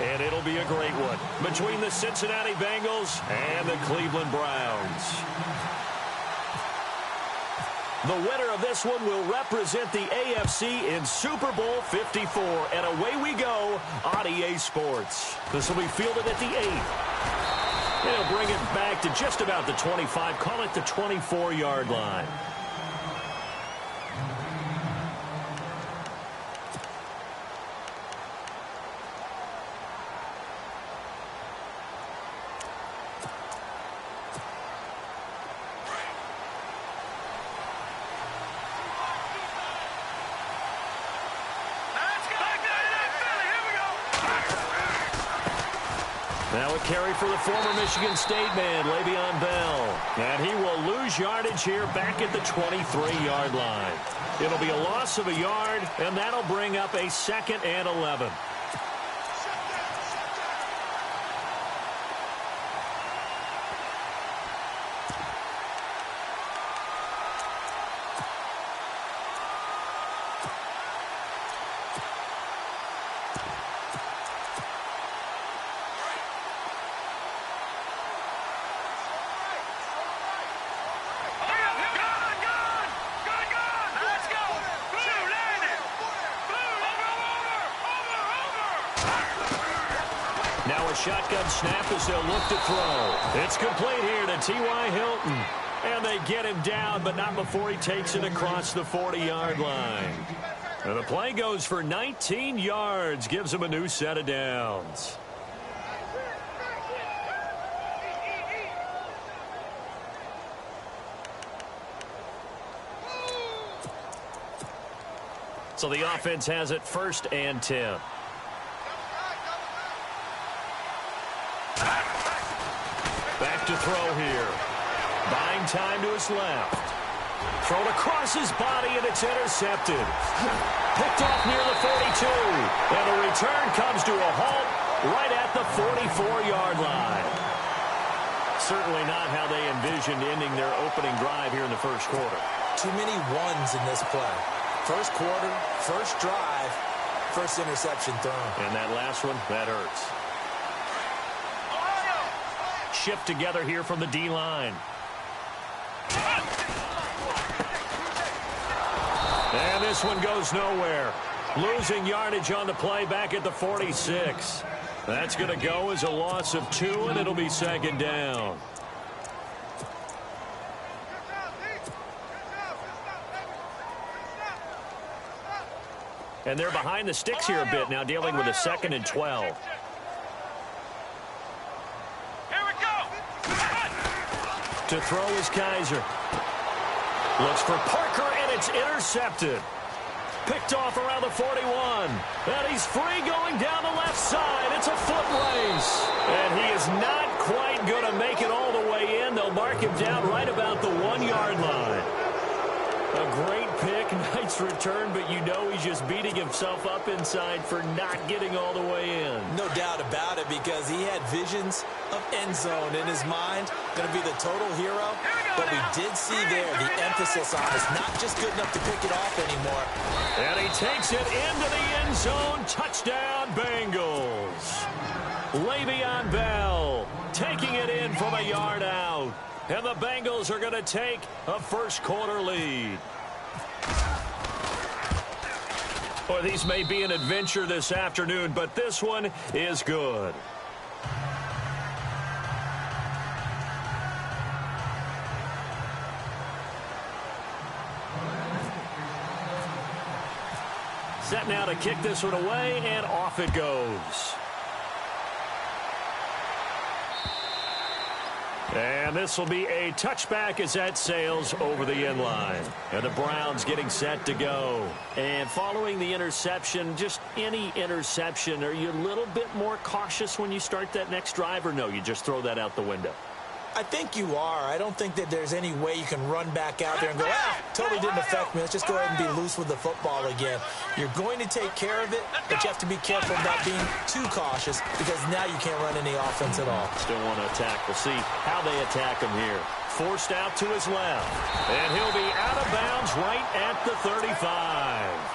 And it'll be a great one between the Cincinnati Bengals and the Cleveland Browns. The winner of this one will represent the AFC in Super Bowl 54. And away we go on EA Sports. This will be fielded at the 8. They'll bring it back to just about the 25. Call it the 24-yard line. Now a carry for the former Michigan State man, Le'Veon Bell. And he will lose yardage here back at the 23-yard line. It'll be a loss of a yard, and that'll bring up a 2nd and 11. Now a shotgun snap as they'll look to throw. It's complete here to T.Y. Hilton. And they get him down, but not before he takes it across the 40-yard line. And the play goes for 19 yards, gives him a new set of downs. So the offense has it 1st and 10. Back to throw here. Buying time to his left. Thrown across his body, and it's intercepted. Picked off near the 42. And the return comes to a halt right at the 44-yard line. Certainly not how they envisioned ending their opening drive here in the first quarter. Too many ones in this play. First quarter, first drive, first interception thrown. And that last one, that hurts. Shift together here from the D-line. And this one goes nowhere. Losing yardage on the play back at the 46. That's going to go as a loss of 2, and it'll be 2nd down. And they're behind the sticks here a bit now, dealing with a 2nd and 12. To throw is Kaiser. Looks for Parker, and it's intercepted. Picked off around the 41. And he's free going down the left side. It's a foot race. And he is not quite going to make it all the way in. They'll mark him down right about the 1-yard line. A great pick, nice return, but you know he's just beating himself up inside for not getting all the way in. No doubt about it, because he had visions of end zone in his mind. Going to be the total hero. But we did see there the emphasis on is not just good enough to pick it off anymore. And he takes it into the end zone. Touchdown, Bengals. Le'Veon Bell taking it in from a yard out. And the Bengals are going to take a first quarter lead. Boy, these may be an adventure this afternoon, but this one is good. Set now to kick this one away, and off it goes. And this will be a touchback as that sails over the end line. And the Browns getting set to go. And following the interception, just any interception, are you a little bit more cautious when you start that next drive, or no, you just throw that out the window? I think you are. I don't think that there's any way you can run back out there and go, totally didn't affect me. Let's just go ahead and be loose with the football again. You're going to take care of it, but you have to be careful about being too cautious, because now you can't run any offense at all. Still want to attack. We'll see how they attack him here. Forced out to his left. And he'll be out of bounds right at the 35.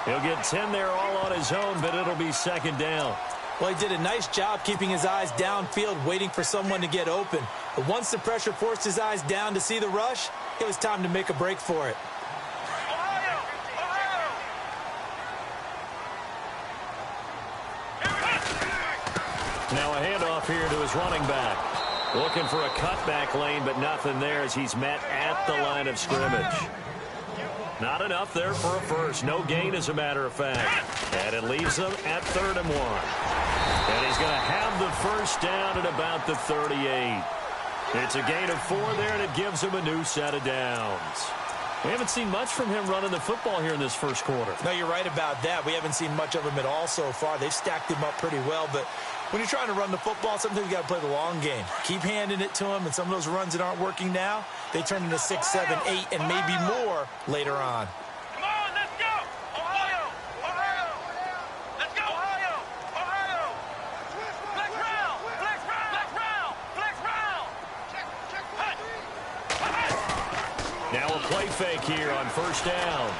He'll get 10 there all on his own, but it'll be 2nd down. Well, he did a nice job keeping his eyes downfield, waiting for someone to get open. But once the pressure forced his eyes down to see the rush, it was time to make a break for it. Now a handoff here to his running back. Looking for a cutback lane, but nothing there as he's met at the line of scrimmage. Not enough there for a first. No gain, as a matter of fact. And it leaves them at 3rd and 1. And he's going to have the first down at about the 38. It's a gain of 4 there, and it gives him a new set of downs. We haven't seen much from him running the football here in this first quarter. No, you're right about that. We haven't seen much of him at all so far. They've stacked him up pretty well, but when you're trying to run the football, sometimes you got to play the long game. Keep handing it to him, and some of those runs that aren't working now, they turn into 6, 7, 8, and maybe more later on. Come on, let's go! Ohio! Ohio! Let's go! Ohio! Ohio! Flex round! Flex round! Flex round! Flex round! Check! Now a play fake here on first down.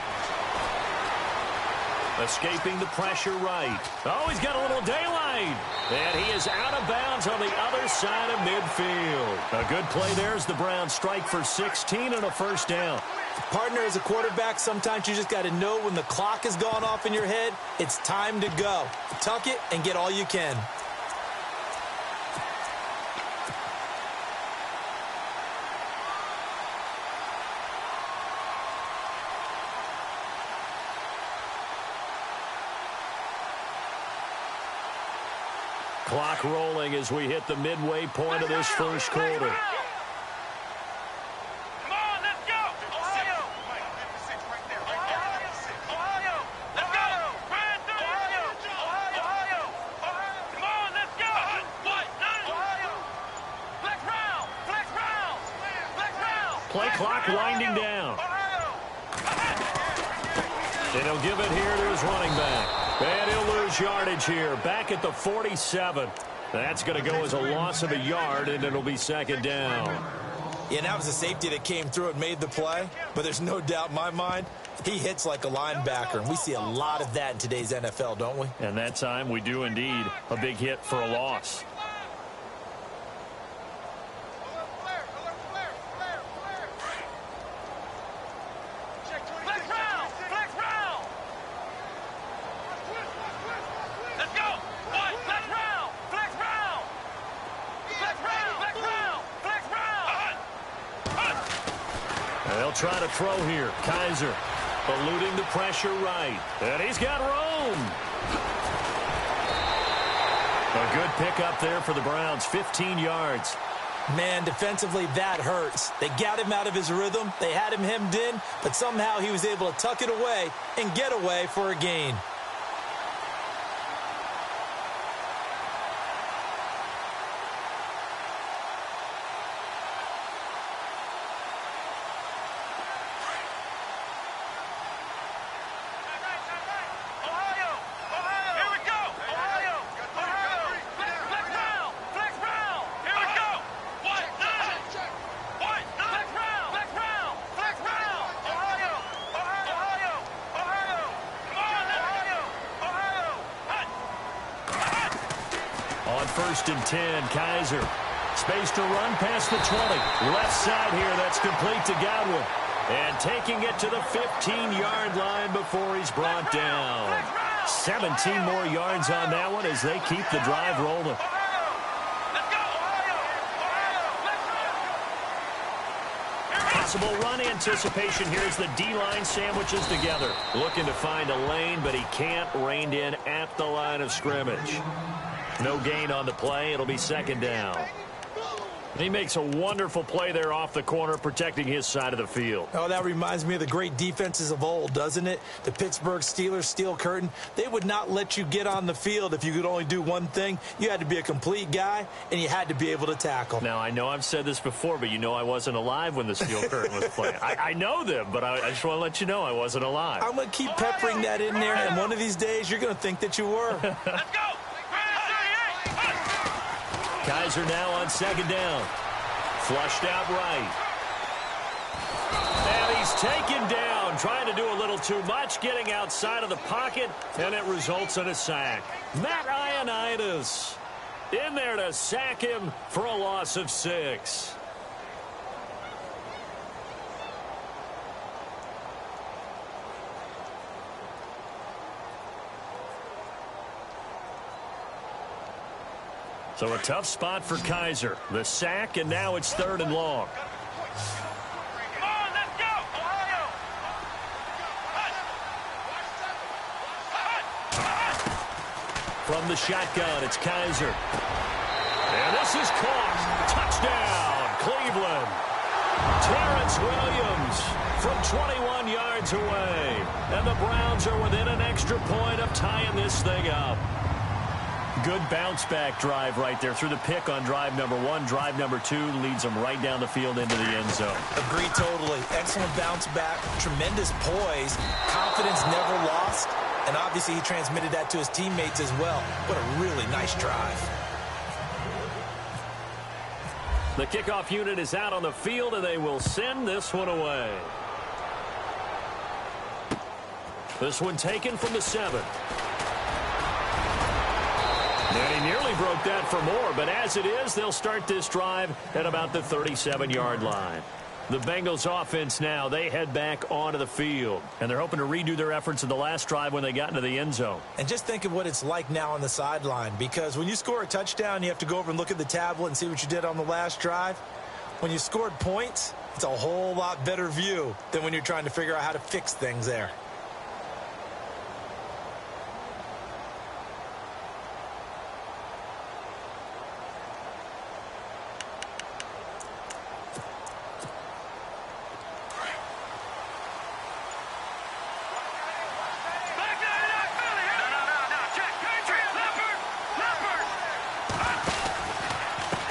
Escaping the pressure right. Oh, he's got a little daylight. And he is out of bounds on the other side of midfield. A good play there as the Browns strike for 16 and a first down. Partner, as a quarterback, sometimes you just got to know when the clock has gone off in your head, it's time to go. Tuck it and get all you can. Clock rolling as we hit the midway point of this first quarter. Come on, let's go! Ohio! Ohio! Let's go! Run through! Ohio! Come on, let's go! Ohio! Flex round! Flex round! Flex round! Play clock winding down. And he'll give it here to his running back. And he'll lose yardage here. Back at the 47. That's going to go as a loss of a yard, and it'll be 2nd down. Yeah, that was a safety that came through and made the play. But there's no doubt in my mind, he hits like a linebacker. And we see a lot of that in today's NFL, don't we? And that time we do indeed. A big hit for a loss. They'll try to throw here. Kaiser eluding the pressure right. And he's got room. A good pickup there for the Browns. 15 yards. Man, defensively, that hurts. They got him out of his rhythm. They had him hemmed in, but somehow he was able to tuck it away and get away for a gain. On 1st and 10, Kaiser. Space to run past the 20. Left side here, that's complete to Godwin. And taking it to the 15-yard line before he's brought down. 17 more yards on that one as they keep the drive rolling. Possible run anticipation here as the D-line sandwiches together. Looking to find a lane, but he can't. Reined in at the line of scrimmage. No gain on the play. It'll be 2nd down. And he makes a wonderful play there off the corner, protecting his side of the field. Oh, that reminds me of the great defenses of old, doesn't it? The Pittsburgh Steelers steel curtain. They would not let you get on the field if you could only do one thing. You had to be a complete guy, and you had to be able to tackle. Now, I know I've said this before, but you know I wasn't alive when the steel curtain was playing. I know them, but I just want to let you know I wasn't alive. I'm going to keep peppering that in there, and one of these days you're going to think that you were. Let's go! Kaiser now on 2nd down. Flushed out right. And he's taken down, trying to do a little too much, getting outside of the pocket, and it results in a sack. Matt Ryan Leonidas in there to sack him for a loss of 6. So a tough spot for Kaiser. The sack, and now it's 3rd and long. Come on, let's go! Ohio! From the shotgun, it's Kaiser. And this is caught. Touchdown, Cleveland. Terrence Williams from 21 yards away. And the Browns are within an extra point of tying this thing up. Good bounce-back drive right there through the pick on drive number 1. Drive number 2 leads them right down the field into the end zone. Agree totally. Excellent bounce back, tremendous poise, confidence never lost, and obviously he transmitted that to his teammates as well. What a really nice drive. The kickoff unit is out on the field, and they will send this one away. This one taken from the 7. And he nearly broke that for more, but as it is, they'll start this drive at about the 37-yard line. The Bengals offense now, they head back onto the field, and they're hoping to redo their efforts in the last drive when they got into the end zone. And just think of what it's like now on the sideline, because when you score a touchdown, you have to go over and look at the tablet and see what you did on the last drive. When you scored points, it's a whole lot better view than when you're trying to figure out how to fix things there.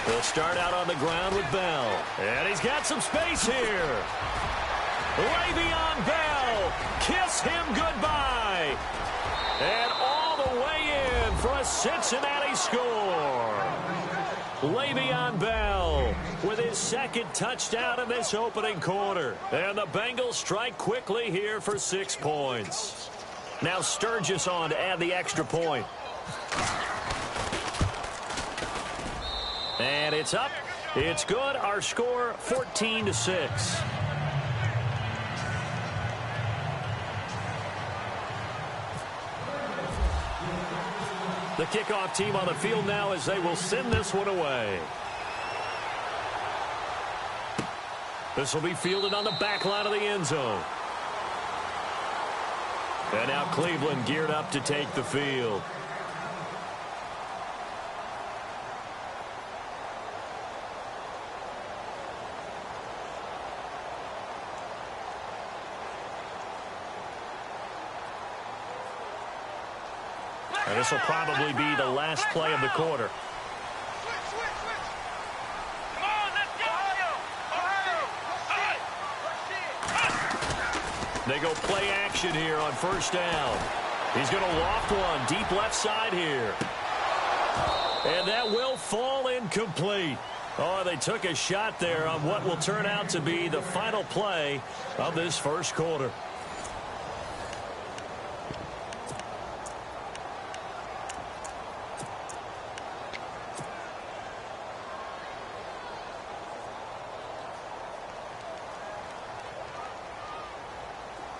They'll start out on the ground with Bell. And he's got some space here. Le'Veon Bell. Kiss him goodbye. And all the way in for a Cincinnati score. Le'Veon Bell with his 2nd touchdown in this opening quarter. And the Bengals strike quickly here for 6 points. Now Sturgis on to add the extra point. And it's up. It's good. Our score, 14-6. The kickoff team on the field now as they will send this one away. This will be fielded on the back line of the end zone. And now Cleveland geared up to take the field. And this will probably be the last play of the quarter. Come on, let's go! Ohio! They go play action here on 1st down. He's going to loft one deep left side here. And that will fall incomplete. Oh, they took a shot there on what will turn out to be the final play of this first quarter.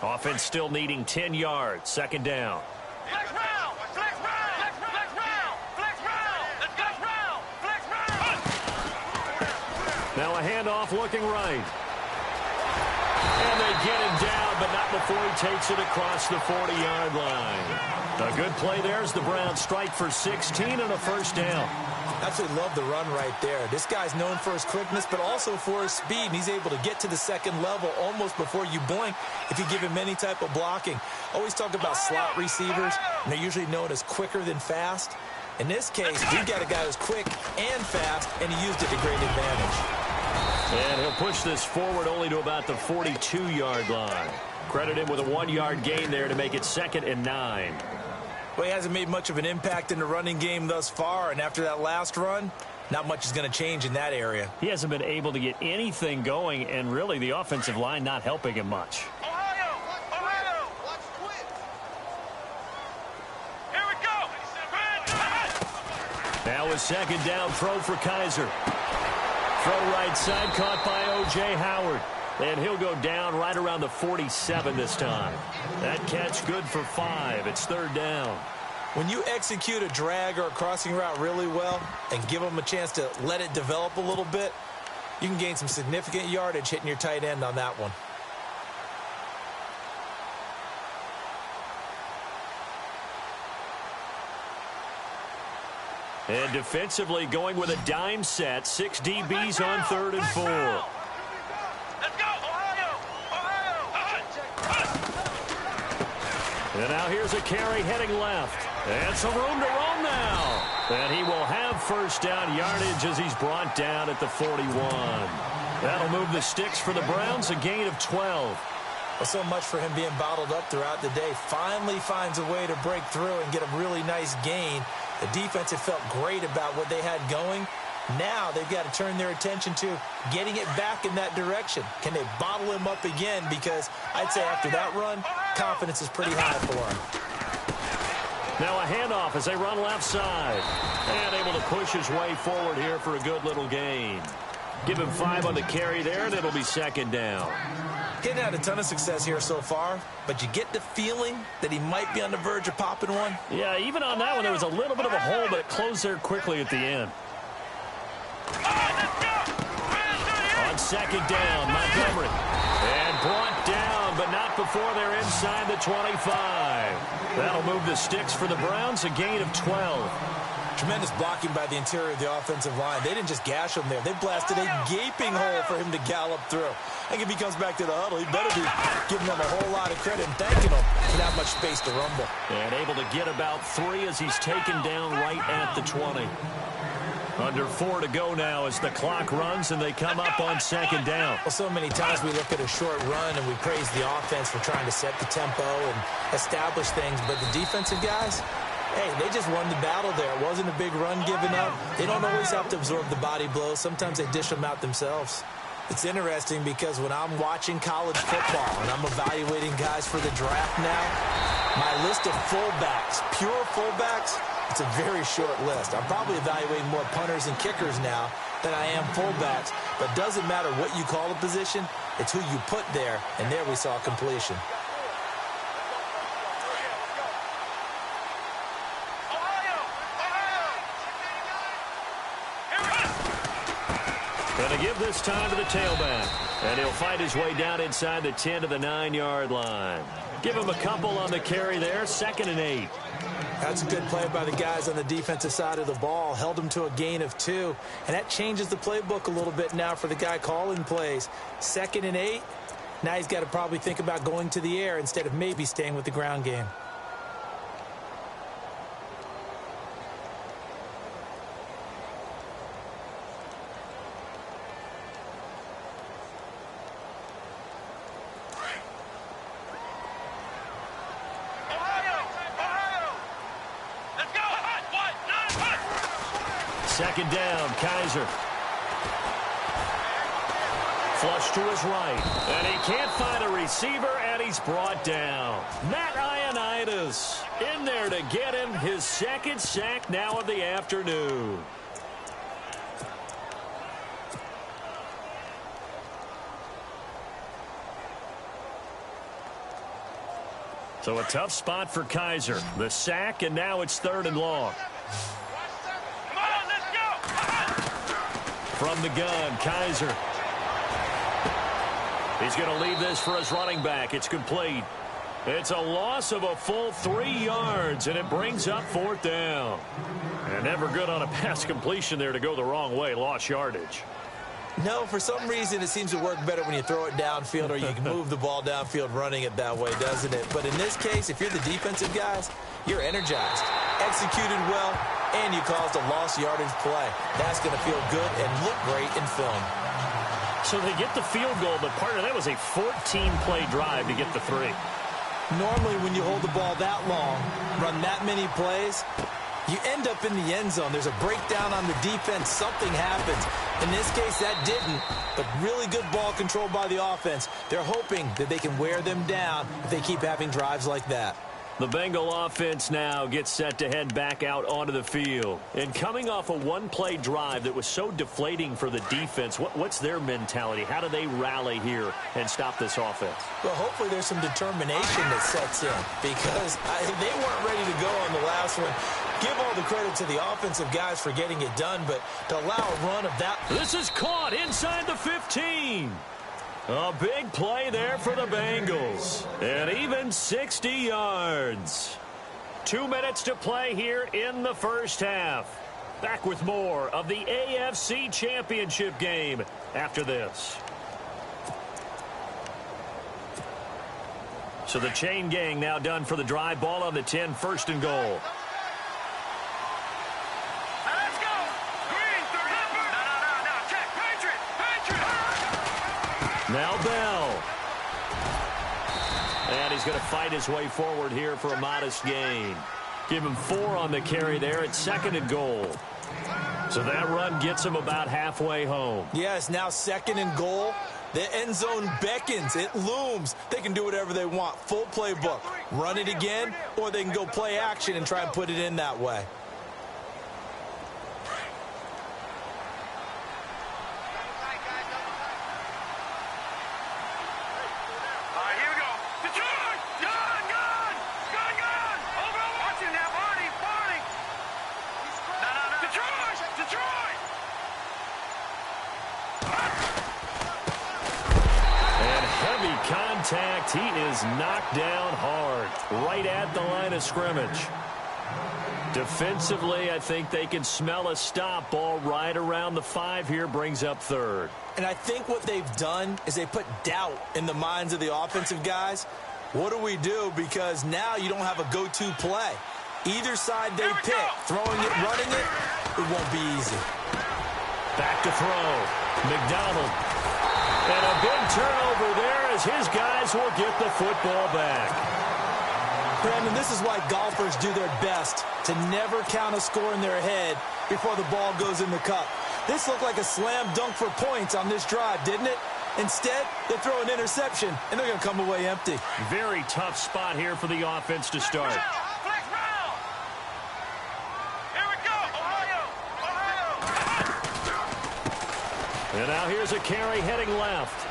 Offense still needing 10 yards. 2nd down. Flex round! Flex round! Flex round! Flex round! Let's go! Flex round! Now a handoff looking right. And they get him down, but not before he takes it across the 40-yard line. A good play there as the Browns strike for 16 and a 1st down. Absolutely love the run right there. This guy's known for his quickness, but also for his speed. And he's able to get to the 2nd level almost before you blink if you give him any type of blocking. Always talk about slot receivers, and they're usually known as quicker than fast. In this case, we've got a guy who's quick and fast, and he used it to great advantage. And he'll push this forward only to about the 42-yard line. Credit him with a 1-yard gain there to make it 2nd and 9. Well, he hasn't made much of an impact in the running game thus far, and after that last run, not much is going to change in that area. He hasn't been able to get anything going, and really the offensive line not helping him much. Ohio! Ohio! Here we go! a second down throw for Kaiser. Throw right side, caught by O.J. Howard. And he'll go down right around the 47 this time. That catch good for 5. It's third down. When you execute a drag or a crossing route really well and give them a chance to let it develop a little bit, you can gain some significant yardage hitting your tight end on that one. And defensively going with a dime set. 6 DBs on 3rd and 4. Let's go, Ohio! And now here's a carry heading left. And some room to roam now. And he will have first down yardage as he's brought down at the 41. That'll move the sticks for the Browns, a gain of 12. Well, so much for him being bottled up throughout the day. Finally finds a way to break through and get a really nice gain. The defense had felt great about what they had going. Now they've got to turn their attention to getting it back in that direction. Can they bottle him up again? Because I'd say after that run, confidence is pretty high for him. Now a handoff as they run left side. And able to push his way forward here for a good little gain. Give him 5 on the carry there, and it'll be second down. Getting had a ton of success here so far, but you get the feeling that he might be on the verge of popping one. Yeah, even on that one, there was a little bit of a hole, but it closed there quickly at the end. On second down, Montgomery. And brought down, but not before they're inside the 25. That'll move the sticks for the Browns, a gain of 12. Tremendous blocking by the interior of the offensive line. They didn't just gash him there. They blasted a gaping hole for him to gallop through. I think if he comes back to the huddle, he better be giving them a whole lot of credit and thanking them for that much space to rumble. And able to get about 3 as he's taken down right at the 20. Under 4 to go now as the clock runs and they come up on second down. Well, so many times we look at a short run and we praise the offense for trying to set the tempo and establish things, but the defensive guys, hey, they just won the battle there. It wasn't a big run given up. They don't always have to absorb the body blows. Sometimes they dish them out themselves. It's interesting because when I'm watching college football and I'm evaluating guys for the draft now, my list of fullbacks, pure fullbacks, it's a very short list. I'm probably evaluating more punters and kickers now than I am fullbacks. But it doesn't matter what you call a position, it's who you put there. And there we saw completion. Going to give this time to the tailback. And he'll fight his way down inside the 10 to the 9-yard line. Give him a couple on the carry there, 2nd and 8. That's a good play by the guys on the defensive side of the ball. Held him to a gain of 2. And that changes the playbook a little bit now for the guy calling plays. 2nd and 8. Now he's got to probably think about going to the air instead of maybe staying with the ground game. Second down, Kaiser. Flush to his right. And he can't find a receiver, and he's brought down. Matt Ioannidis in there to get him his 2nd sack now of the afternoon. So a tough spot for Kaiser. The sack, and now it's 3rd and long. From the gun, Kaiser. He's going to leave this for his running back. It's complete. It's a loss of a full 3 yards, and it brings up 4th down. And never good on a pass completion there to go the wrong way. Lost yardage. No, for some reason it seems to work better when you throw it downfield or you can move the ball downfield running it that way, doesn't it? But in this case, if you're the defensive guys, you're energized, executed well, and you caused a lost yardage play. That's going to feel good and look great in film. So they get the field goal, but partner, that was a 14-play drive to get the 3. Normally when you hold the ball that long, run that many plays, you end up in the end zone. There's a breakdown on the defense. Something happens. In this case, that didn't. But really good ball control by the offense. They're hoping that they can wear them down if they keep having drives like that. The Bengal offense now gets set to head back out onto the field. And coming off a one-play drive that was so deflating for the defense, what's their mentality? How do they rally here and stop this offense? Well, hopefully there's some determination that sets in because they weren't ready to go on the last one. Give all the credit to the offensive guys for getting it done, but to allow a run of that. This is caught inside the 15. A big play there for the Bengals. And even 60 yards. 2 minutes to play here in the first half. Back with more of the AFC Championship game after this. So the chain gang now done for the drive. Ball on the 10, first and goal. Now Bell. And he's going to fight his way forward here for a modest gain. Give him 4 on the carry there at second and goal. So that run gets him about halfway home. Yes, now second and goal. The end zone beckons. It looms. They can do whatever they want. Full playbook. Run it again, or they can go play action and try and put it in that way. He is knocked down hard, right at the line of scrimmage. Defensively, I think they can smell a stop. Ball right around the 5 here, brings up third. And I think what they've done is they put doubt in the minds of the offensive guys. What do we do? Because now you don't have a go-to play. Either side they pick, throwing it, running it, it won't be easy. Back to throw. McDonald. And a big turnover there as his guys will get the football back. Brandon, this is why golfers do their best to never count a score in their head before the ball goes in the cup. This looked like a slam dunk for points on this drive, didn't it? Instead, they throw an interception, and they're going to come away empty. Very tough spot here for the offense to start. And now here's a carry heading left.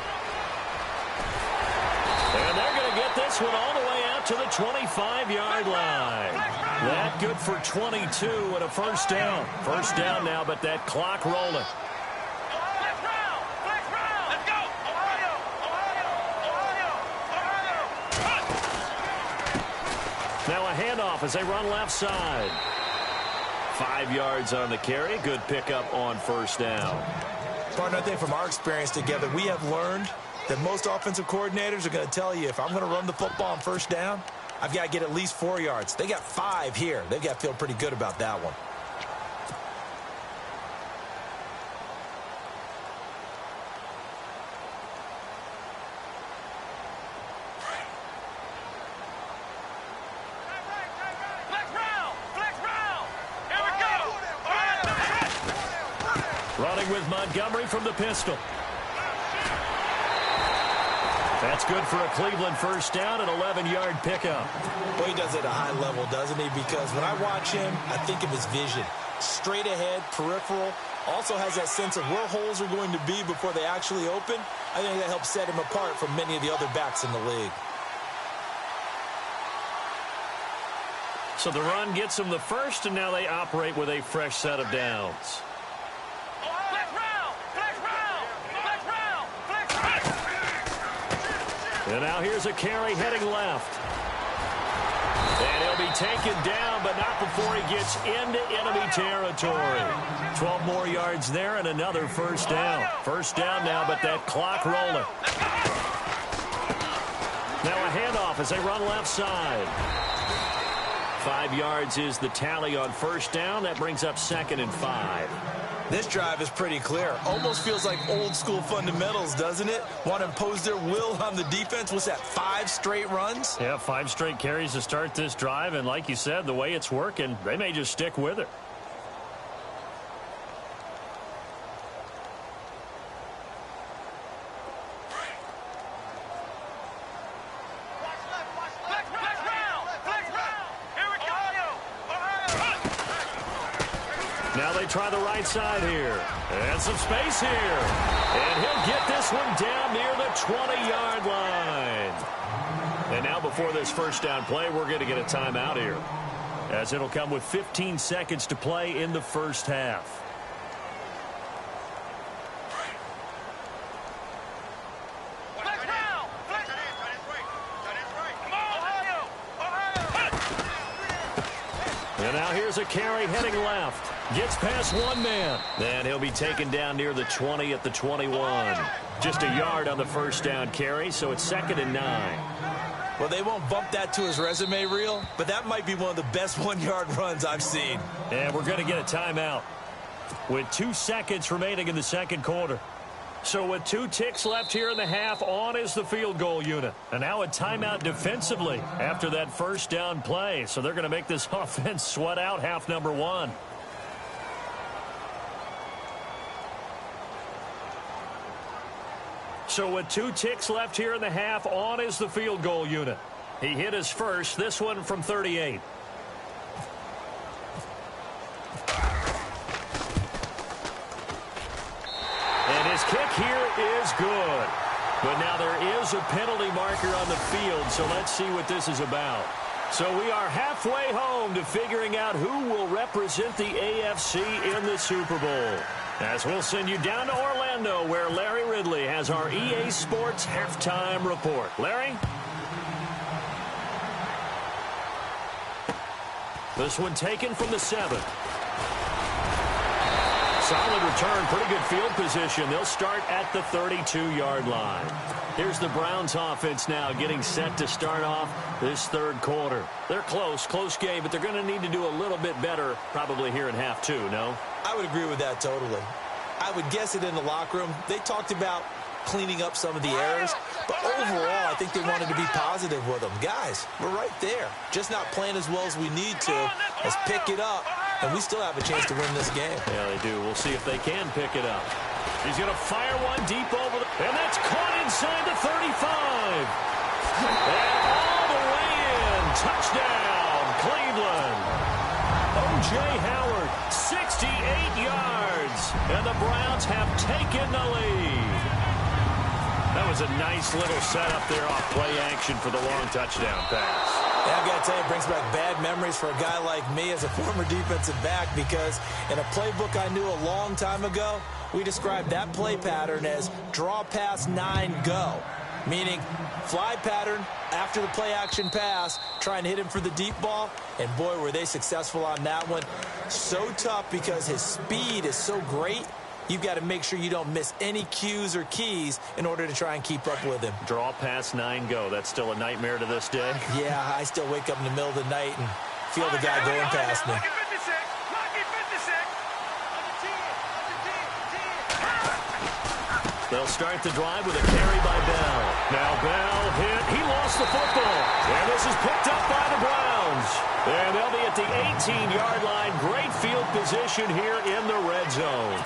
And they're going to get this one all the way out to the 25-yard line. That good for 22 and a first down. First down now, but that clock rolling. Now a handoff as they run left side. 5 yards on the carry. Good pickup on first down. Partner, I think from our experience together, we have learned that most offensive coordinators are going to tell you, if I'm going to run the football on first down, I've got to get at least 4 yards. They got 5 here. They've got to feel pretty good about that one. Running with Montgomery from the pistol. That's good for a Cleveland first down, an 11-yard pickup. Well, he does it at a high level, doesn't he? Because when I watch him, I think of his vision. Straight ahead, peripheral. Also has that sense of where holes are going to be before they actually open. I think that helps set him apart from many of the other backs in the league. So the run gets them the first, and now they operate with a fresh set of downs. And now here's a carry heading left. And he'll be taken down, but not before he gets into enemy territory. 12 more yards there and another first down. First down now, but that clock rolling. Now a handoff as they run left side. 5 yards is the tally on first down. That brings up second and 5. This drive is pretty clear. Almost feels like old school fundamentals, doesn't it? Want to impose their will on the defense. Was that 5 straight runs? Yeah, 5 straight carries to start this drive. And like you said, the way it's working, they may just stick with it. they try the right side here. And some space here. And he'll get this one down near the 20-yard line. And now before this first down play, we're going to get a timeout here, as it'll come with 15 seconds to play in the first half. And now here's a carry heading left. Gets past one man. And he'll be taken down near the 20 at the 21. Just a yard on the first down carry, so it's 2nd and 9. Well, they won't bump that to his resume reel, but that might be one of the best one-yard runs I've seen. And we're going to get a timeout with 2 seconds remaining in the second quarter. So with 2 ticks left here in the half, on is the field goal unit. And now a timeout defensively after that first down play. So they're going to make this offense sweat out half number 1. So with 2 ticks left here in the half, on is the field goal unit. He hit his first, this one from 38. And his kick here is good. But now there is a penalty marker on the field, so let's see what this is about. So we are halfway home to figuring out who will represent the AFC in the Super Bowl. As we'll send you down to Orlando, where Larry Ridley has our EA Sports halftime report. Larry? This one taken from the 7. Solid return, pretty good field position. They'll start at the 32-yard line. Here's the Browns offense now getting set to start off this third quarter. They're close game, but they're going to need to do a little bit better probably here in half 2, no? I would agree with that totally. I would guess it in the locker room. They talked about cleaning up some of the errors, but overall, I think they wanted to be positive with them. Guys, we're right there. Just not playing as well as we need to. Let's pick it up, and we still have a chance to win this game. Yeah, they do. We'll see if they can pick it up. He's going to fire one deep over the... And that's caught inside the 35. And all the way in. Touchdown, Cleveland. O.J. Howard, 68 yards. And the Browns have taken the lead. That was a nice little setup there off play action for the long touchdown pass. Yeah, I've got to tell you, it brings back bad memories for a guy like me as a former defensive back, because in a playbook I knew a long time ago, we described that play pattern as draw pass 9 go, meaning fly pattern after the play action pass, trying to hit him for the deep ball, and boy, were they successful on that one. So tough because his speed is so great. You've got to make sure you don't miss any cues or keys in order to try and keep up with him. Draw pass 9 go. That's still a nightmare to this day. Yeah, I still wake up in the middle of the night and feel the guy going past me. They'll start the drive with a carry by Bell. Now Bell hit. He lost the football. And this is picked up by the Browns. And they'll be at the 18-yard line. Great field position here in the red zone.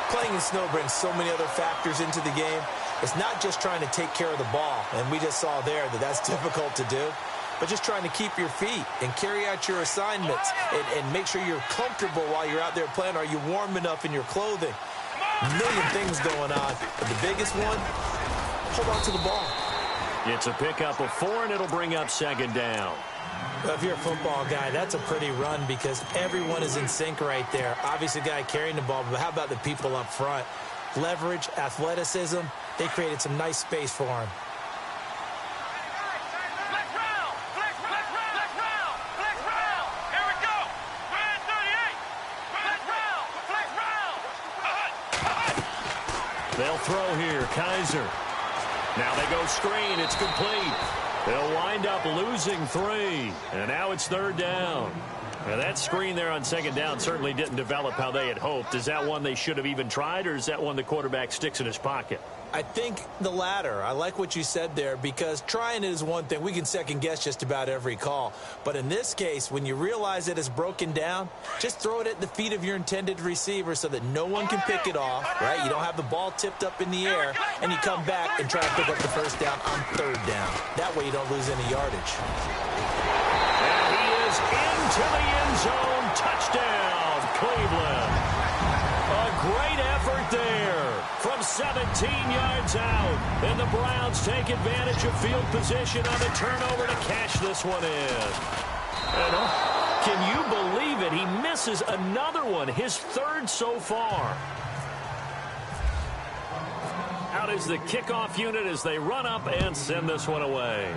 Playing in snow brings so many other factors into the game. It's not just trying to take care of the ball, and we just saw there that that's difficult to do, but just trying to keep your feet and carry out your assignments and make sure you're comfortable while you're out there playing. Are you warm enough in your clothing? A million things going on, but the biggest one, hold on to the ball. It's a pickup of 4, and it'll bring up 2nd down. Well, if you're a football guy, that's a pretty run because everyone is in sync right there. Obviously, the guy carrying the ball, but how about the people up front? Leverage, athleticism, they created some nice space for him. They'll throw here, Kaiser. Now they go screen, it's complete. They'll wind up losing 3, and now it's 3rd down. Now that screen there on 2nd down certainly didn't develop how they had hoped. Is that one they should have even tried, or is that one the quarterback sticks in his pocket? I think the latter. I like what you said there, because trying it is one thing. We can second guess just about every call. But in this case, when you realize it is broken down, just throw it at the feet of your intended receiver so that no one can pick it off, right? You don't have the ball tipped up in the air, and you come back and try to pick up the first down on 3rd down. That way you don't lose any yardage. And he is into the end zone. Touchdown, Cleveland. 17 yards out. And the Browns take advantage of field position on the turnover to cash this one in. And can you believe it? He misses another one, his third so far. Out is the kickoff unit as they run up and send this one away.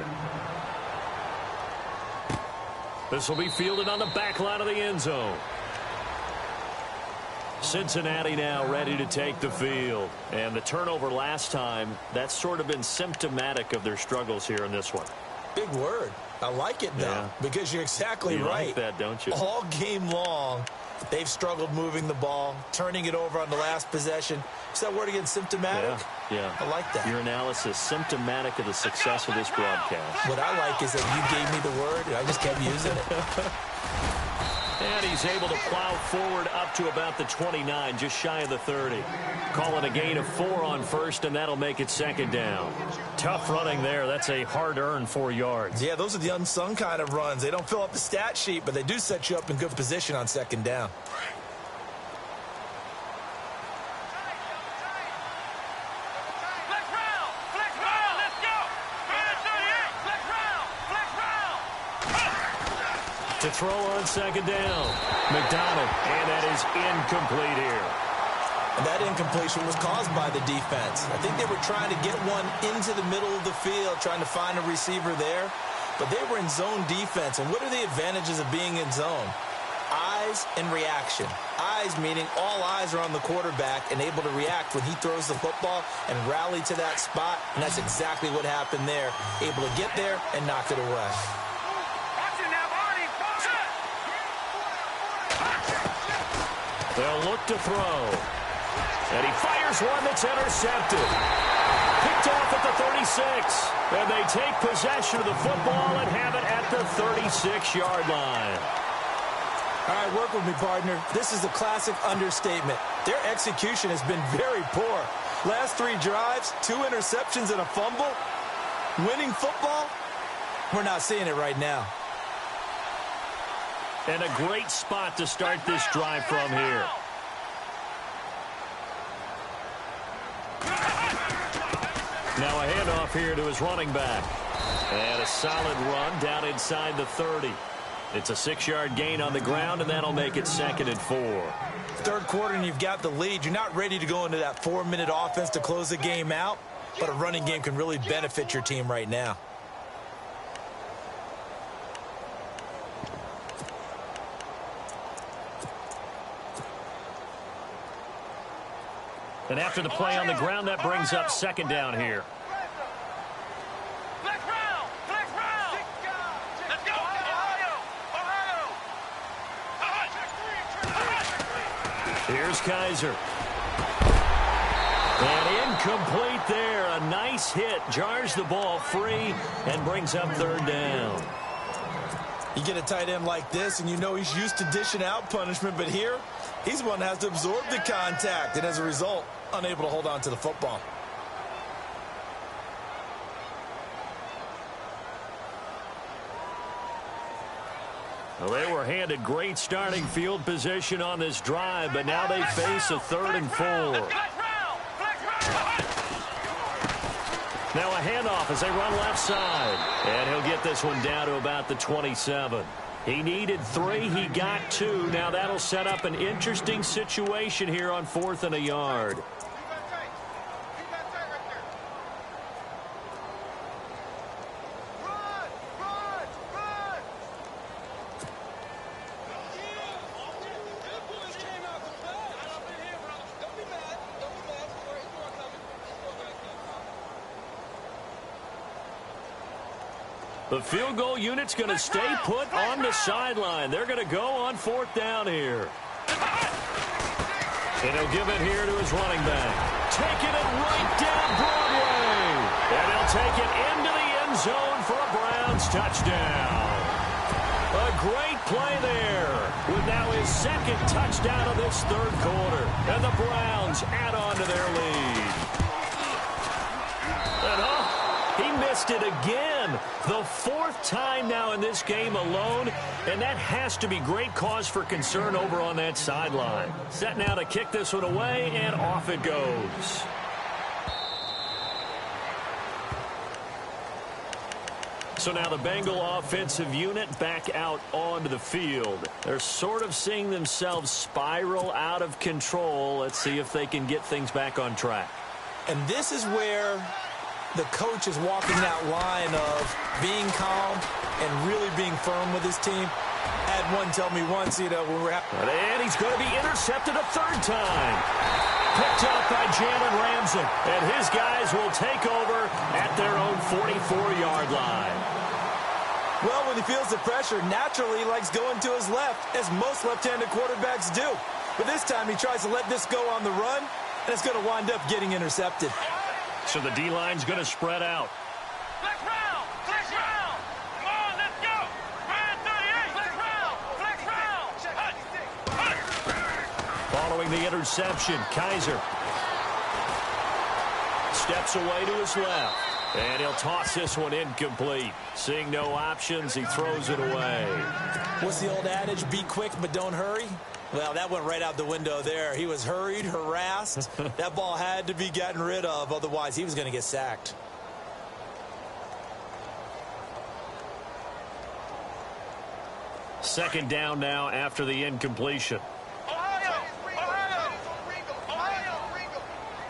This will be fielded on the back line of the end zone. Cincinnati now ready to take the field. And the turnover last time, that's sort of been symptomatic of their struggles here in this one. Big word. I like it, though, because you're exactly right. You like that, don't you? All game long, they've struggled moving the ball, turning it over on the last possession. Is that word again, symptomatic? Yeah. I like that. Your analysis, symptomatic of the success of this broadcast. What I like is that you gave me the word, and I just kept using it. And he's able to plow forward up to about the 29, just shy of the 30. Calling a gain of 4 on first, and that'll make it second down. Tough running there. That's a hard-earned 4 yards. Yeah, those are the unsung kind of runs. They don't fill up the stat sheet, but they do set you up in good position on second down. To throw on second down. McDonald, and that is incomplete here. And that incompletion was caused by the defense. I think they were trying to get one into the middle of the field, trying to find a receiver there. But they were in zone defense. And what are the advantages of being in zone? Eyes and reaction. Eyes meaning all eyes are on the quarterback and able to react when he throws the football and rally to that spot. And that's exactly what happened there. Able to get there and knock it away. They'll look to throw. And he fires one that's intercepted. Picked off at the 36. And they take possession of the football and have it at the 36-yard line. All right, work with me, partner. This is a classic understatement. Their execution has been very poor. Last 3 drives, 2 interceptions and a fumble. Winning football? We're not seeing it right now. And a great spot to start this drive from here. Now a handoff here to his running back. And a solid run down inside the 30. It's a 6-yard gain on the ground, and that'll make it second and 4. Third quarter, and you've got the lead. You're not ready to go into that 4-minute offense to close the game out, but a running game can really benefit your team right now. And after the play on the ground, that brings up second down here. Here's Kaiser. And incomplete there. A nice hit. Jars the ball free and brings up third down. You get a tight end like this, and you know he's used to dishing out punishment, but here, he's the one that has to absorb the contact, and as a result, unable to hold on to the football. Well, they were handed great starting field position on this drive, but now they face a 3rd and 4. Now a handoff as they run left side. And he'll get this one down to about the 27. He needed 3. He got 2. Now that'll set up an interesting situation here on 4th and a yard. The field goal unit's going to stay put on the sideline. They're going to go on 4th down here. And he'll give it here to his running back. Taking it right down Broadway. And he'll take it into the end zone for a Browns touchdown. A great play there with now his 2nd touchdown of this 3rd quarter. And the Browns add on to their lead. And he missed it again. The 4th time now in this game alone, and that has to be great cause for concern over on that sideline. Set now to kick this one away, and off it goes. So now the Bengal offensive unit back out onto the field. They're sort of seeing themselves spiral out of control. Let's see if they can get things back on track. And this is where the coach is walking that line of being calm and really being firm with his team. I had one tell me once, when we were and he's going to be intercepted a third time. Picked up by Jalen Ramsey, and his guys will take over at their own 44-yard line. Well, when he feels the pressure, naturally he likes going to his left, as most left-handed quarterbacks do. But this time he tries to let this go on the run, and it's going to wind up getting intercepted. So the D-line's going to spread out. Flex round! Flex round! Come on, let's go! Ryan 38! Flex round! Flex round! Following the interception, Kaiser steps away to his left. And he'll toss this one incomplete. Seeing no options, he throws it away. What's the old adage? Be quick, but don't hurry? Well, that went right out the window there. He was hurried, harassed. That ball had to be gotten rid of. Otherwise, he was going to get sacked. Second down now after the incompletion. Ohio! Ohio! Ohio!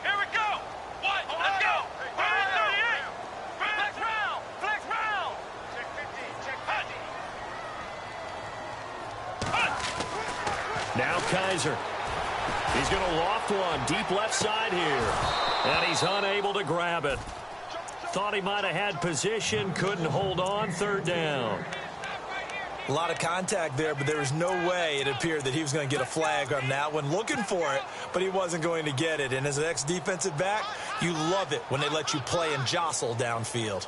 Here we go! What? Let's go! Ryan 38! Flex round! Flex round! Check 15. Check 15. Now Kaiser. He's going to loft one deep left side here. And he's unable to grab it. Thought he might have had position, couldn't hold on. Third down. A lot of contact there, but there was no way it appeared that he was going to get a flag on that one. Looking for it, but he wasn't going to get it. And as an ex-defensive back, you love it when they let you play and jostle downfield.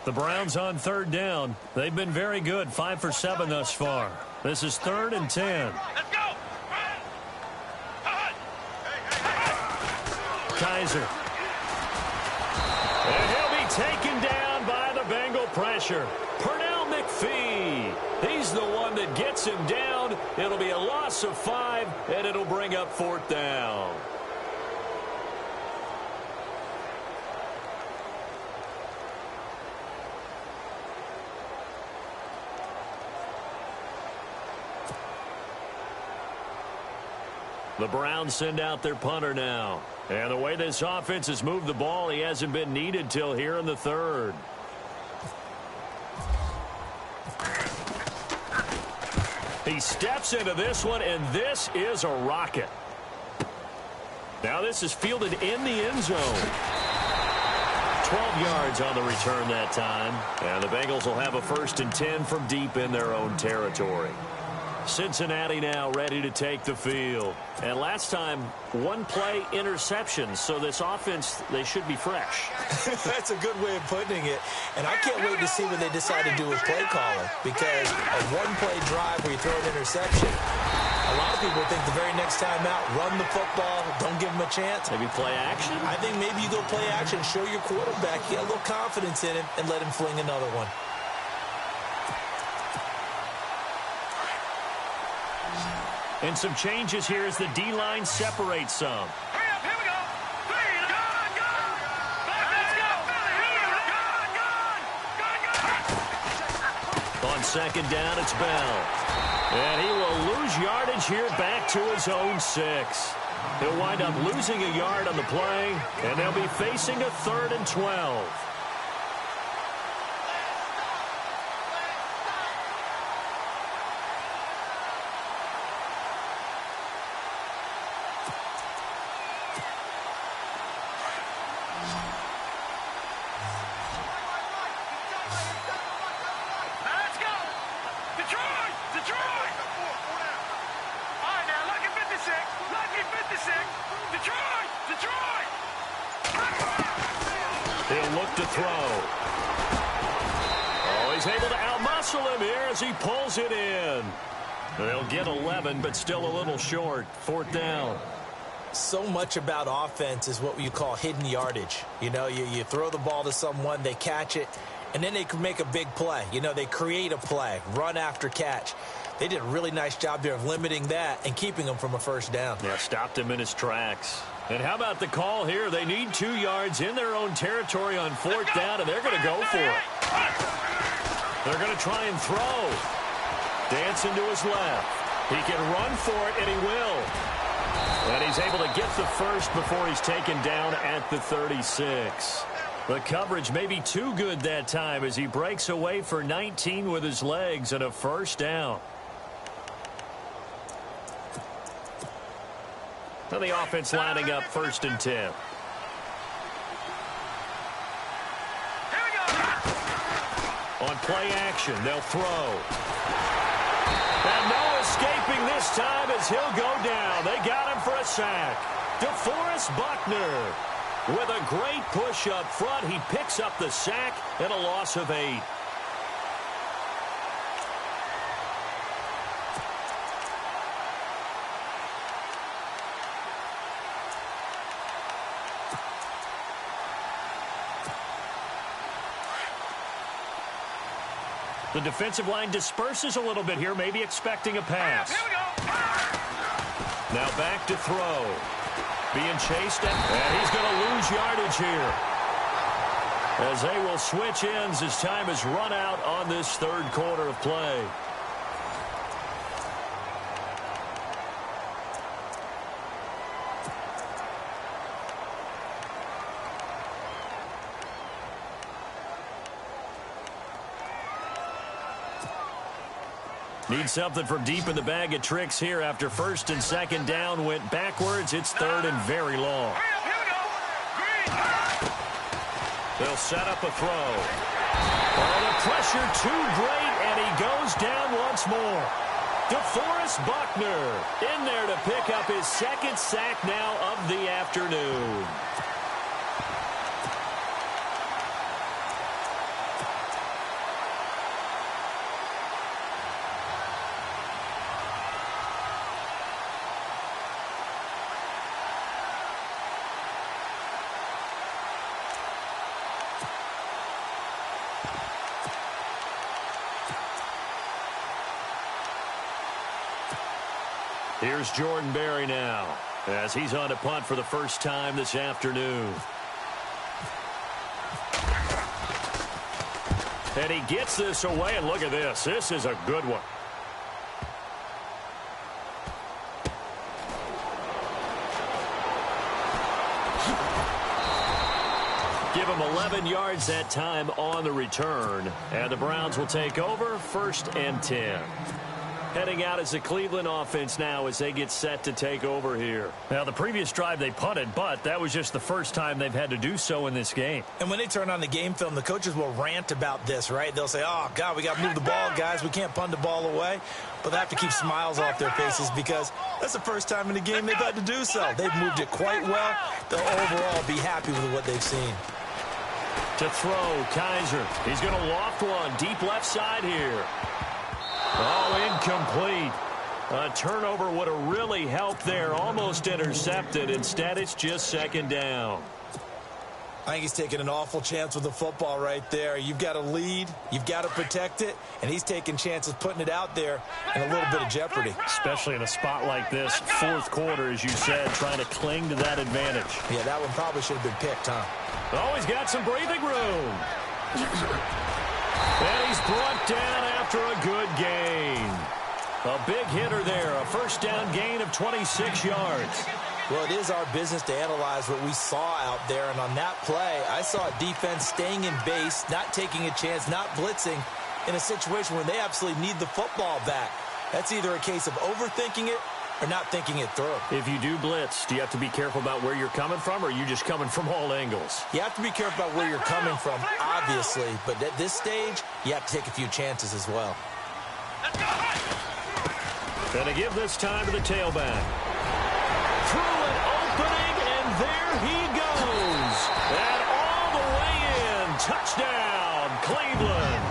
The Browns on third down. They've been very good, 5 for 7 thus far. This is 3rd and 10. Let's go! Kaiser. And he'll be taken down by the Bengal pressure. Pernell McPhee. He's the one that gets him down. It'll be a loss of 5, and it'll bring up 4th down. The Browns send out their punter now. And the way this offense has moved the ball, he hasn't been needed till here in the 3rd. He steps into this one, and this is a rocket. Now this is fielded in the end zone. 12 yards on the return that time. And the Bengals will have a 1st and 10 from deep in their own territory. Cincinnati now ready to take the field. And last time, 1-play interception. So this offense, they should be fresh. That's a good way of putting it. And I can't wait to see what they decide to do with play calling. Because a 1-play drive where you throw an interception, a lot of people think the very next time out, run the football, don't give them a chance. Maybe play action? I think maybe you go play action, show your quarterback, get a little confidence in him, and let him fling another one. And some changes here as the D-line separates some. Hurry up, here we go. Let's go. On second down, it's Bell. And he will lose yardage here back to his own 6. He'll wind up losing a yard on the play, and they'll be facing a 3rd and 12. He'll look to throw. Oh, he's able to outmuscle him here as he pulls it in. They'll get 11, but still a little short. 4th down. So much about offense is what you call hidden yardage. You know, you throw the ball to someone, they catch it, and then they can make a big play. You know, they create a play, run after catch. They did a really nice job there of limiting that and keeping him from a 1st down. Yeah, stopped him in his tracks. And how about the call here? They need 2 yards in their own territory on 4th down, and they're going to go for it. They're going to try and throw. Dancing to his left. He can run for it, and he will. And he's able to get the first before he's taken down at the 36. The coverage may be too good that time as he breaks away for 19 with his legs and a first down. And the offense lining up 1st and 10. On play action, they'll throw. And no escaping this time as he'll go down. They got him for a sack. DeForest Buckner with a great push up front. He picks up the sack and a loss of 8. The defensive line disperses a little bit here, maybe expecting a pass. Now back to throw. Being chased, and he's going to lose yardage here. As they will switch ends as time is run out on this 3rd quarter of play. Need something from deep in the bag of tricks here after 1st and 2nd down went backwards. It's 3rd and very long. They'll set up a throw. Oh, the pressure too great, and he goes down once more. DeForest Buckner in there to pick up his 2nd sack now of the afternoon. Here's Jordan Berry now as he's on to punt for the first time this afternoon. And he gets this away, and look at this. This is a good one. Give him 11 yards that time on the return. And the Browns will take over 1st and 10. Heading out as the Cleveland offense now as they get set to take over here. Now, the previous drive they punted, but that was just the first time they've had to do so in this game. And when they turn on the game film, the coaches will rant about this, right? They'll say, oh, God, we got to move the ball, guys. We can't punt the ball away. But they have to keep smiles off their faces because that's the first time in the game they've had to do so. They've moved it quite well. They'll overall be happy with what they've seen. To throw, Kaiser. He's going to loft one deep left side here. Oh, incomplete. A turnover would have really helped there. Almost intercepted. Instead, it's just 2nd down. I think he's taking an awful chance with the football right there. You've got to lead. You've got to protect it. And he's taking chances putting it out there in a little bit of jeopardy. Especially in a spot like this, 4th quarter, as you said, trying to cling to that advantage. Yeah, that one probably should have been picked, huh? Oh, he's got some breathing room. And he's brought down after a good gain. A big hitter there. A 1st down gain of 26 yards. Well, it is our business to analyze what we saw out there. And on that play, I saw a defense staying in base, not taking a chance, not blitzing in a situation where they absolutely need the football back. That's either a case of overthinking it or not thinking it through. If you do blitz, do you have to be careful about where you're coming from, or are you just coming from all angles? You have to be careful about where you're coming from, obviously. But at this stage, you have to take a few chances as well. Gonna give this time to the tailback. Through an opening, and there he goes. And all the way in. Touchdown, Cleveland.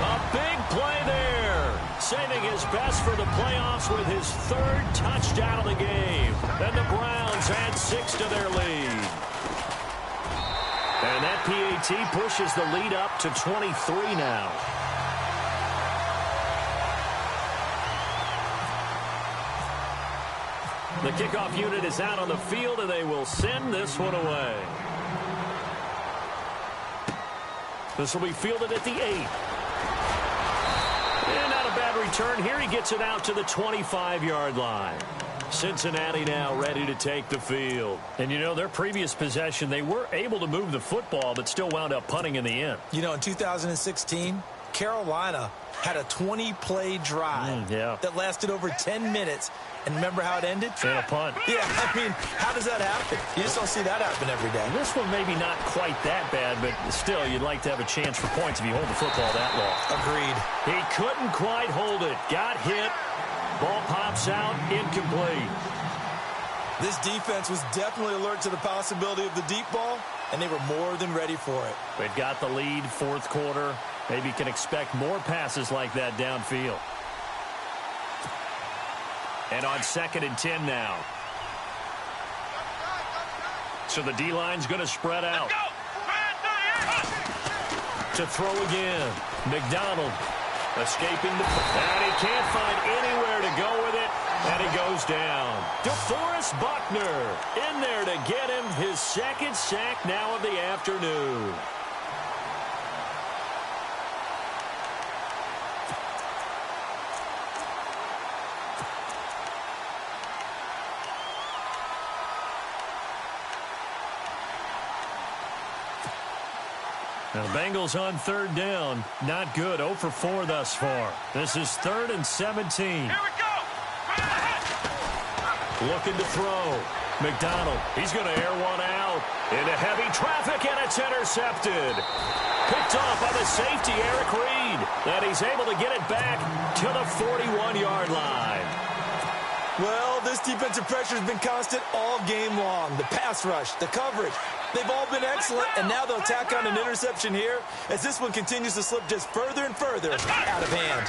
A big play there. Saving his best for the playoffs with his 3rd touchdown of the game. And the Browns add 6 to their lead. And that PAT pushes the lead up to 23 now. The kickoff unit is out on the field, and they will send this one away. This will be fielded at the 8. And not a bad return here. He gets it out to the 25-yard line. Cincinnati now ready to take the field. And, you know, their previous possession, they were able to move the football, but still wound up punting in the end. You know, in 2016, Carolina had a 20-play drive that lasted over 10 minutes. And remember how it ended? And a punt. Yeah, I mean, how does that happen? You just don't see that happen every day. This one maybe not quite that bad, but still, you'd like to have a chance for points if you hold the football that long. Agreed. He couldn't quite hold it. Got hit. Ball pops out, incomplete. This defense was definitely alert to the possibility of the deep ball, and they were more than ready for it. They've got the lead, fourth quarter. Maybe can expect more passes like that downfield. And on 2nd and 10 now. So the D-line's going to spread out. To throw again. McDonald escaping the... And he can't find anywhere to go with it. And he goes down. DeForest Buckner in there to get him his second sack now of the afternoon. Now, the Bengals on 3rd down. Not good. 0 for 4 thus far. This is 3rd and 17. Here we go. Looking to throw. McDonald. He's going to air one out. Into heavy traffic, and it's intercepted. Picked off by the safety, Eric Reed. And he's able to get it back to the 41-yard line. Well, this defensive pressure has been constant all game long. The pass rush, the coverage, they've all been excellent, and now they'll tack on an interception here as this one continues to slip just further and further out of hand.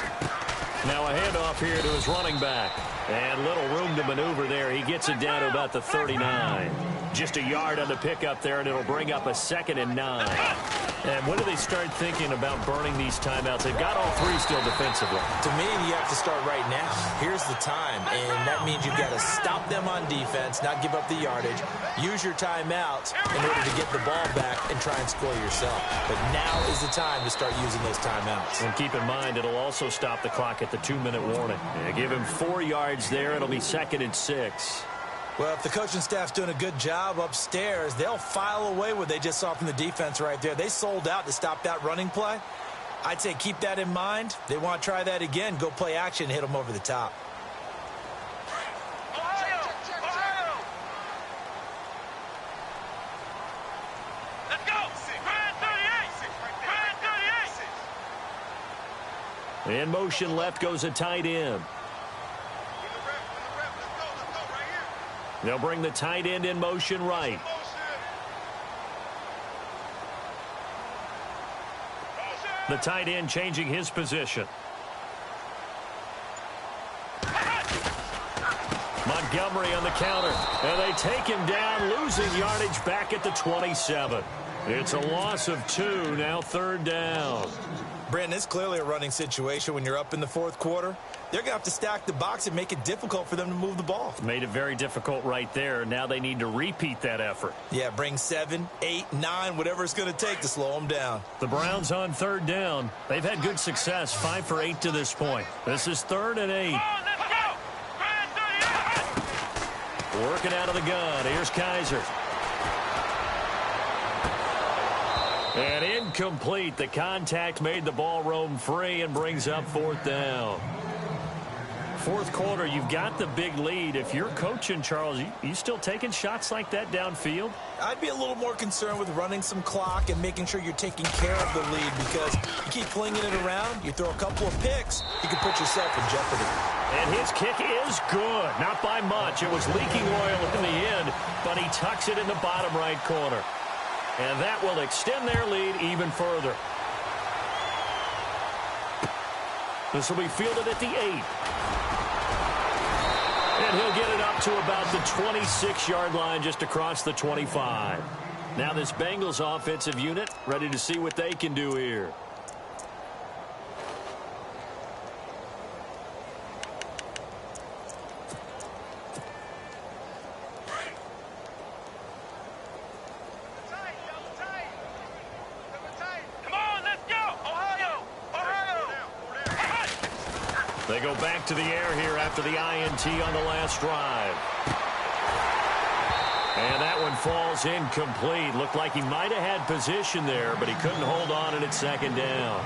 Now a handoff here to his running back. And little room to maneuver there. He gets it down to about the 39. Just a yard on the pickup there, and it'll bring up a 2nd and 9. And when do they start thinking about burning these timeouts? They've got all 3 still defensively. To me, you have to start right now. Here's the time, and that means you've got to stop them on defense, not give up the yardage, use your timeouts in order to get the ball back and try and score yourself. But now is the time to start using those timeouts. And keep in mind, it'll also stop the clock at the 2-minute warning. Yeah, give him 4 yards there. It'll be 2nd and 6. Well, if the coaching staff's doing a good job upstairs, they'll file away what they just saw from the defense right there. They sold out to stop that running play. I'd say keep that in mind. They want to try that again. Go play action and hit them over the top. Let's go. Grand 38. In motion left goes a tight end. They'll bring the tight end in motion right. The tight end changing his position. Montgomery on the counter. And they take him down, losing yardage back at the 27. It's a loss of 2, now 3rd down. Brandon, it's clearly a running situation when you're up in the 4th quarter. They're going to have to stack the box and make it difficult for them to move the ball. Made it very difficult right there. Now they need to repeat that effort. Yeah, bring 7, 8, 9, whatever it's going to take to slow them down. The Browns on 3rd down. They've had good success, 5 for 8 to this point. This is 3rd and 8. Let's go. Grand 38. Working out of the gun. Here's Kaiser. And incomplete. The contact made the ball roam free and brings up 4th down. 4th quarter, you've got the big lead. If you're coaching, Charles, you still taking shots like that downfield? I'd be a little more concerned with running some clock and making sure you're taking care of the lead, because you keep flinging it around, you throw a couple of picks, you can put yourself in jeopardy. And his kick is good. Not by much. It was leaking oil in the end, but he tucks it in the bottom right corner. And that will extend their lead even further. This will be fielded at the 8. And he'll get it up to about the 26-yard line, just across the 25. Now this Bengals offensive unit ready to see what they can do here. They go back to the air here after the INT on the last drive. And that one falls incomplete. Looked like he might have had position there, but he couldn't hold on and it's second down.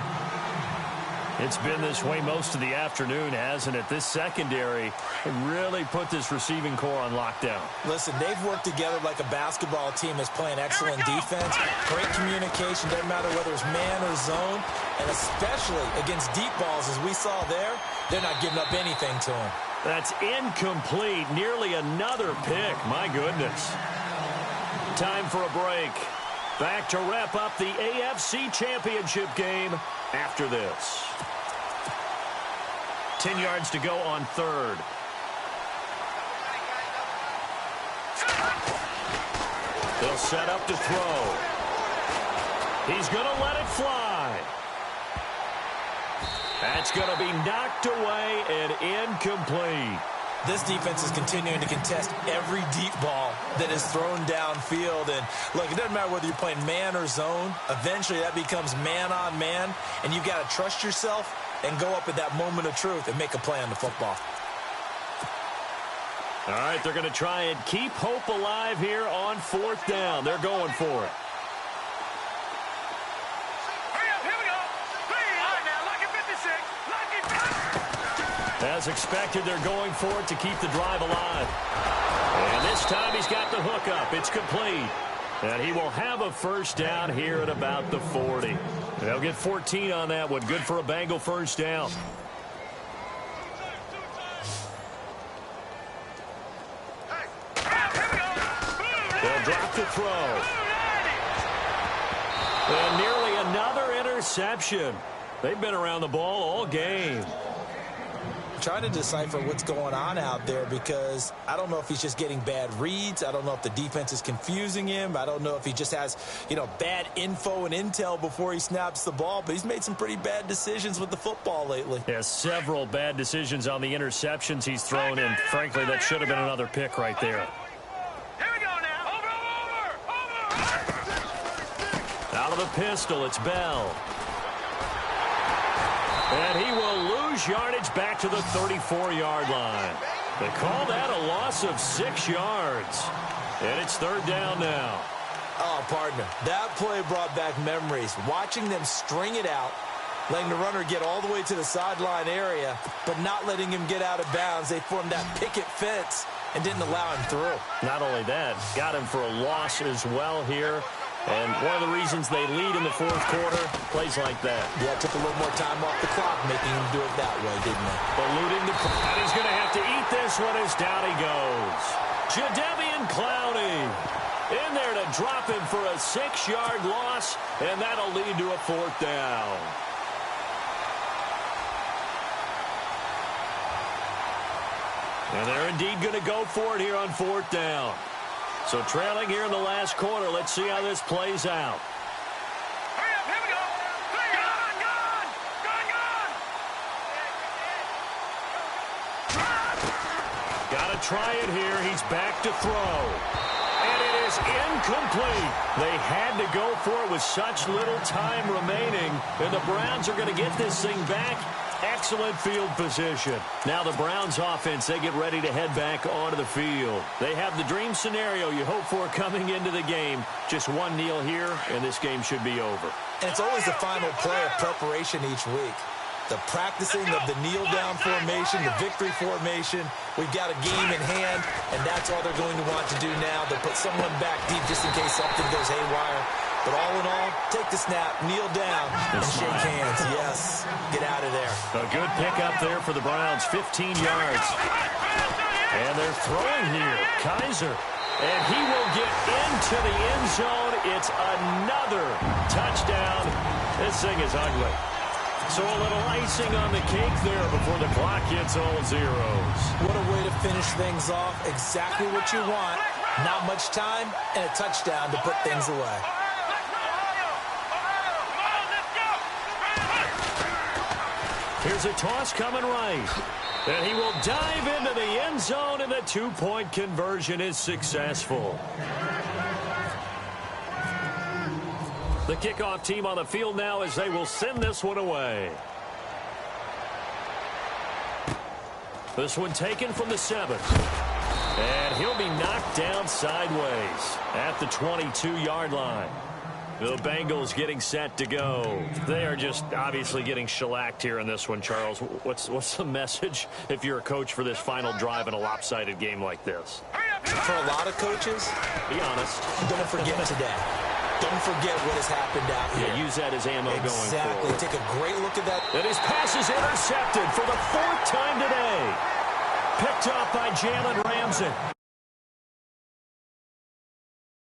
It's been this way most of the afternoon, hasn't it? This secondary really put this receiving core on lockdown. Listen, they've worked together like a basketball team that's playing excellent defense. Great communication, doesn't matter whether it's man or zone. And especially against deep balls, as we saw there, they're not giving up anything to them. That's incomplete. Nearly another pick. My goodness. Time for a break. Back to wrap up the AFC Championship game after this. 10 yards to go on third. They'll set up to throw. He's going to let it fly. That's going to be knocked away and incomplete. This defense is continuing to contest every deep ball that is thrown downfield. And, look, it doesn't matter whether you're playing man or zone. Eventually, that becomes man on man, and you've got to trust yourself and go up at that moment of truth and make a play on the football. All right, they're going to try and keep hope alive here on fourth down. They're going for it. As expected, they're going for it to keep the drive alive. And this time he's got the hook up. It's complete. And he will have a first down here at about the 40. They'll get 14 on that one. Good for a Bengal first down. They'll drop the throw. And nearly another interception. They've been around the ball all game. Trying to decipher what's going on out there because I don't know if he's just getting bad reads. I don't know if the defense is confusing him. I don't know if he just has, bad info and intel before he snaps the ball. But he's made some pretty bad decisions with the football lately. Yeah, several bad decisions on the interceptions he's thrown, and frankly, that should have been another pick right there. Here we go now. Over. Out of the pistol, it's Bell. And he will lose yardage back to the 34-yard line. They call that a loss of 6 yards. And it's third down now. Oh, partner, that play brought back memories. Watching them string it out, letting the runner get all the way to the sideline area, but not letting him get out of bounds. They formed that picket fence and didn't allow him through. Not only that, got him for a loss as well here. And one of the reasons they lead in the fourth quarter, plays like that. Yeah, took a little more time off the clock, making him do it that way, didn't it? Eluding the clock. And he's going to have to eat this one as down he goes. Jadeveon Clowney in there to drop him for a 6-yard loss, and that'll lead to a fourth down. And they're indeed going to go for it here on fourth down. So trailing here in the last quarter. Let's see how this plays out. Hurry up, here we go. Gone. Got to try it here. He's back to throw. And it is incomplete. They had to go for it with such little time remaining. And the Browns are going to get this thing back. Excellent field position. Now the Browns offense, they get ready to head back onto the field. They have the dream scenario you hope for coming into the game. Just one kneel here, and this game should be over. And it's always the final play of preparation each week. The practicing of the kneel-down formation, the victory formation. We've got a game in hand, and that's all they're going to want to do now. They'll put someone back deep just in case something goes haywire. But all in all, take the snap, kneel down, and shake hands. Yes, get out of there. A good pickup there for the Browns, 15 yards. And they're throwing here. Kaiser. And he will get into the end zone. It's another touchdown. This thing is ugly. So a little icing on the cake there before the clock hits all zeros. What a way to finish things off. Exactly what you want. Not much time and a touchdown to put things away. Here's a toss coming right. And he will dive into the end zone, and the two-point conversion is successful. The kickoff team on the field now as they will send this one away. This one taken from the 7. And he'll be knocked down sideways at the 22-yard line. The Bengals getting set to go. They are just obviously getting shellacked here in this one, Charles. What's the message if you're a coach for this final drive in a lopsided game like this? For a lot of coaches, be honest. Don't forget today. Don't forget what has happened out here. Yeah, use that as ammo going forward. Exactly. Take a great look at that. And his pass is intercepted for the 4th time today. Picked off by Jalen Ramsey.